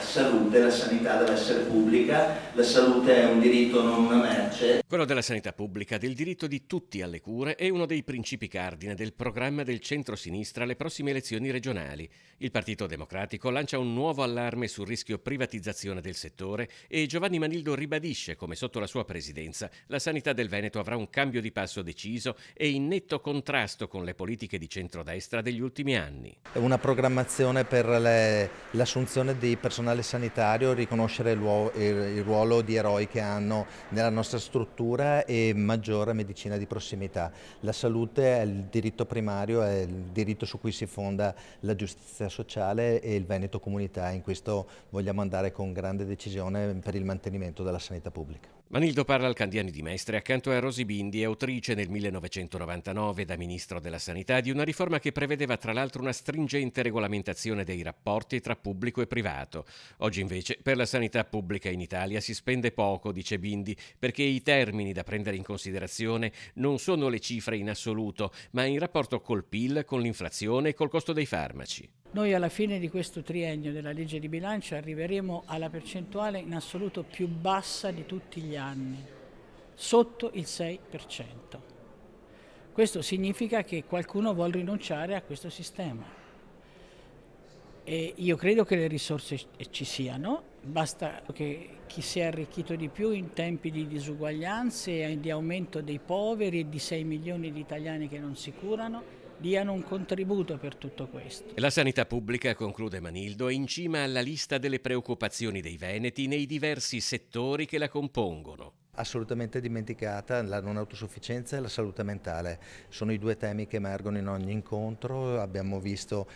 salute, la sanità deve essere pubblica, la salute è un diritto, non una merce. Quello della sanità pubblica, del diritto di tutti alle cure, è uno dei principi cardine del programma del centro-sinistra alle prossime elezioni regionali. Il Partito Democratico lancia un nuovo allarme sul rischio privatizzazione del settore e Giovanni Manildo ribadisce come sotto la sua presidenza la sanità del Veneto avrà un cambio di passo deciso e in netto contrasto con le politiche di centrodestra degli ultimi anni. Una programmazione per l'assunzione di personale sanitario, riconoscere il ruolo di eroi che hanno nella nostra struttura e maggiore medicina di prossimità. La salute è il diritto primario, è il diritto su cui si fonda la giustizia sociale e il Veneto Comunità. In questo vogliamo andare con grande decisione per il mantenimento della sanità pubblica. Manildo parla al Candiani di Mestre accanto a Rosy Bindi, autrice nel 1999 da Ministro della Sanità di una riforma che prevedeva tra l'altro una stringente regolamentazione dei rapporti tra pubblico e privato. Oggi invece per la sanità pubblica in Italia si spende poco, dice Bindi, perché i termini da prendere in considerazione non sono le cifre in assoluto, ma in rapporto col PIL, con l'inflazione e col costo dei farmaci. Noi alla fine di questo triennio della legge di bilancio arriveremo alla percentuale in assoluto più bassa di tutti gli anni, sotto il 6%. Questo significa che qualcuno vuole rinunciare a questo sistema. E io credo che le risorse ci siano, basta che chi si è arricchito di più in tempi di disuguaglianze e di aumento dei poveri e di 6 milioni di italiani che non si curano, diano un contributo per tutto questo. La sanità pubblica, conclude Manildo, è in cima alla lista delle preoccupazioni dei veneti nei diversi settori che la compongono. Assolutamente dimenticata la non autosufficienza e la salute mentale. Sono i due temi che emergono in ogni incontro, abbiamo visto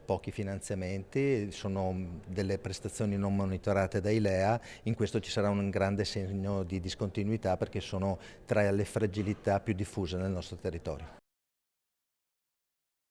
pochi finanziamenti, sono delle prestazioni non monitorate dai LEA, in questo ci sarà un grande segno di discontinuità perché sono tra le fragilità più diffuse nel nostro territorio.